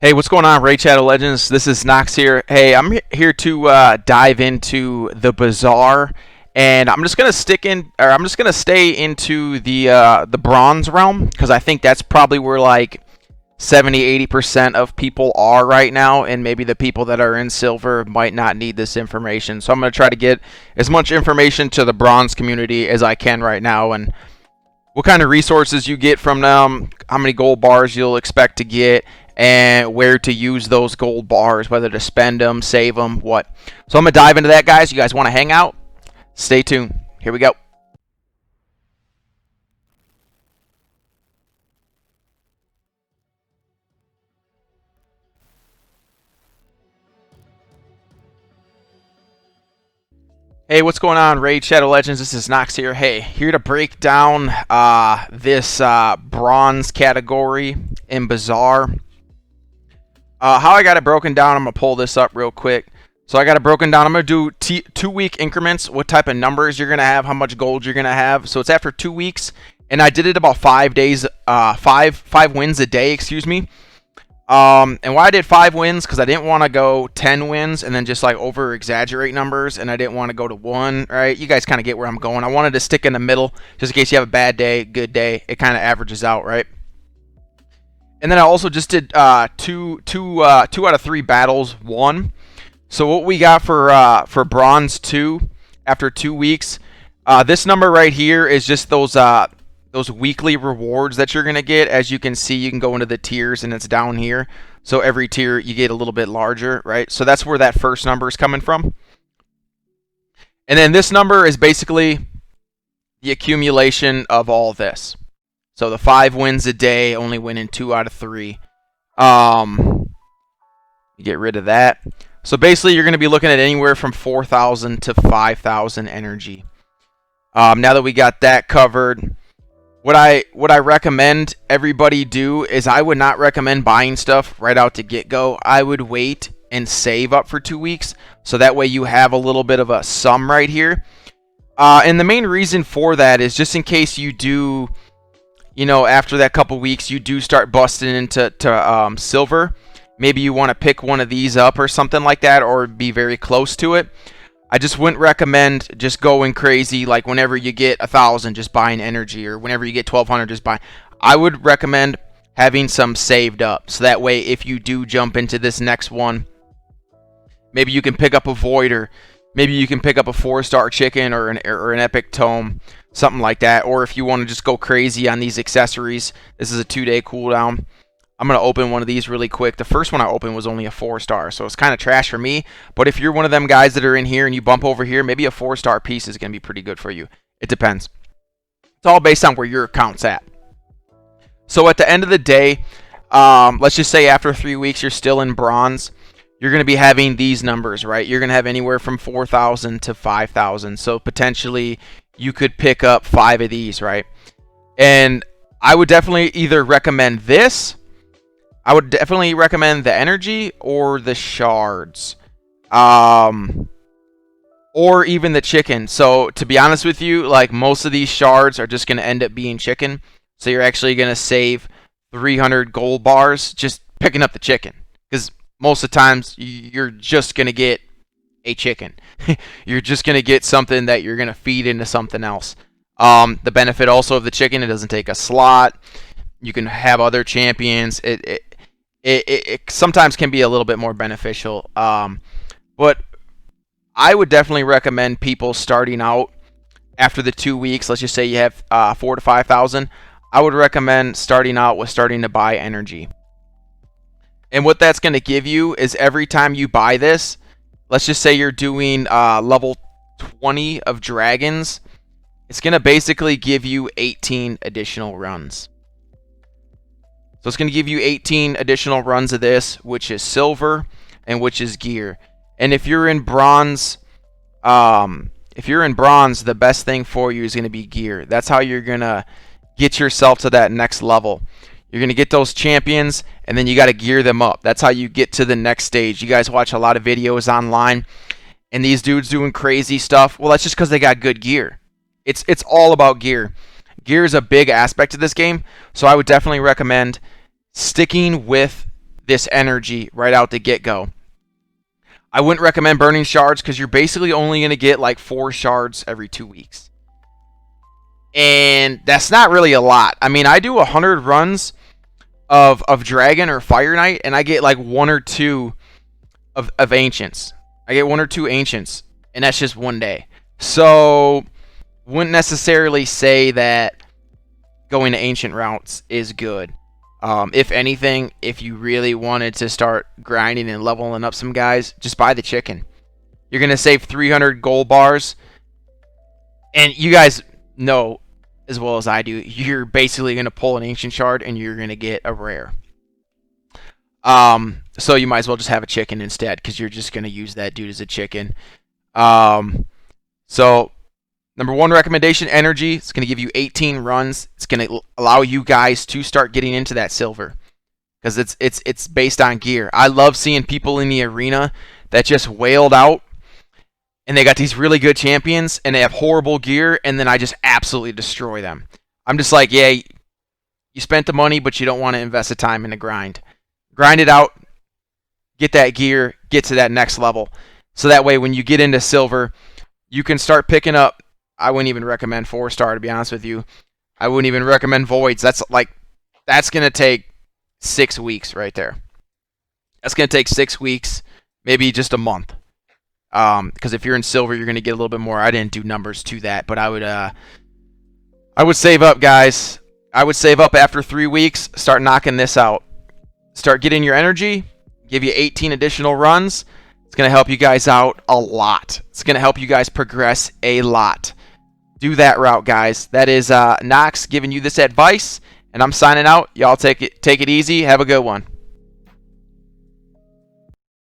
Hey, what's going on, Raid Shadow Legends? This is Nox here. Hey, I'm here to dive into the Bazaar, and I'm just gonna stay into the bronze realm because I think that's probably where like 70-80% of people are right now, and maybe the people that are in silver might not need this information. So I'm gonna try to get as much information to the bronze community as I can right now, and what kind of resources you get from them, how many gold bars you'll expect to get, and where to use those gold bars, whether to spend them, save them, what. So I'm going to dive into that, guys. You guys want to hang out? Stay tuned. Here we go. Hey, what's going on, Raid Shadow Legends? This is Nox here. Hey, here to break down this bronze category in Bazaar. How I got it broken down, I'm going to pull this up real quick. So I got it broken down. I'm going to do 2-week increments, what type of numbers you're going to have, how much gold you're going to have. So it's after 2 weeks, and I did it about 5 days, five wins a day, excuse me. And why I did 5 wins, because I didn't want to go 10 wins and then just like over exaggerate numbers, and I didn't want to go to 1, right? You guys kind of get where I'm going. I wanted to stick in the middle, just in case you have a bad day, good day. It kind of averages out, right? And then I also just did two out of 3 battles won. So what we got for bronze 2 after 2 weeks, this number right here is just those weekly rewards that you're gonna get. As you can see, you can go into the tiers, and it's down here. So every tier you get a little bit larger, right? So that's where that first number is coming from. And then this number is basically the accumulation of all this. So the 5 wins a day, only winning 2 out of 3. Get rid of that. So basically, you're going to be looking at anywhere from 4,000 to 5,000 energy. Now that we got that covered, what I recommend everybody do is I would not recommend buying stuff right out to get-go. I would wait and save up for 2 weeks, so that way you have a little bit of a sum right here. And the main reason for that is just in case you do, you know, after that couple weeks, you do start busting into silver. Maybe you want to pick one of these up or something like that, or be very close to it. I just wouldn't recommend just going crazy, like whenever you get 1,000, just buying energy, or whenever you get 1,200, just buying. I would recommend having some saved up, so that way if you do jump into this next one, maybe you can pick up a void, or maybe you can pick up a 4-star chicken or an epic tome, something like that. Or if you want to just go crazy on these accessories, this is a 2-day cooldown. I'm going to open one of these really quick. The first one I opened was only a 4-star, so it's kind of trash for me. But if you're one of them guys that are in here and you bump over here, maybe a 4-star piece is going to be pretty good for you. It depends. It's all based on where your account's at. So at the end of the day, let's just say after 3 weeks you're still in bronze. You're going to be having these numbers, right? You're going to have anywhere from 4,000 to 5,000. So potentially you could pick up 5 of these, right? And I would definitely either recommend this. I would definitely recommend the energy or the shards. Or even the chicken. So to be honest with you, like most of these shards are just going to end up being chicken. So you're actually going to save 300 gold bars just picking up the chicken. Because most of the times you're just going to get a chicken. You're just going to get something that you're going to feed into something else. The benefit also of the chicken, it doesn't take a slot. You can have other champions. It sometimes can be a little bit more beneficial. But I would definitely recommend people starting out after the 2 weeks. Let's just say you have 4,000 to 5,000. I would recommend starting out with starting to buy energy. And what that's going to give you is every time you buy this, let's just say you're doing level 20 of dragons, it's going to basically give you 18 additional runs. So it's going to give you 18 additional runs of this, which is silver and which is gear. And if you're in bronze, the best thing for you is going to be gear. That's how you're going to get yourself to that next level. You're going to get those champions, and then you got to gear them up. That's how you get to the next stage. You guys watch a lot of videos online, and these dudes doing crazy stuff. Well, that's just because they got good gear. It's all about gear. Gear is a big aspect of this game, so I would definitely recommend sticking with this energy right out the get-go. I wouldn't recommend burning shards because you're basically only going to get like 4 shards every 2 weeks. And that's not really a lot. I mean, I do 100 runs of Dragon or Fire Knight, and I get like 1 or 2 of Ancients. I get 1 or 2 Ancients, and that's just one day. So, wouldn't necessarily say that going to Ancient routes is good. If anything, if you really wanted to start grinding and leveling up some guys, just buy the chicken. You're going to save 300 gold bars. And you guys know as well as I do, you're basically going to pull an Ancient Shard and you're going to get a rare. So you might as well just have a chicken instead because you're just going to use that dude as a chicken. So number 1 recommendation, energy. It's going to give you 18 runs. It's going to allow you guys to start getting into that silver because it's based on gear. I love seeing people in the arena that just wailed out and they got these really good champions and they have horrible gear and then I just absolutely destroy them. I'm just like, yeah, you spent the money but you don't want to invest the time in the grind. Grind it out, get that gear, get to that next level. So that way when you get into silver, you can start picking up. I wouldn't even recommend 4-star, to be honest with you. I wouldn't even recommend voids. That's going to take 6 weeks right there. That's going to take 6 weeks, maybe just a month. Because if you're in silver, you're going to get a little bit more. I didn't do numbers to that, but I would save up, guys. I would save up after 3 weeks. Start knocking this out. Start getting your energy. Give you 18 additional runs. It's going to help you guys out a lot. It's going to help you guys progress a lot. Do that route, guys. That is Nox giving you this advice, and I'm signing out. Y'all take it easy. Have a good one.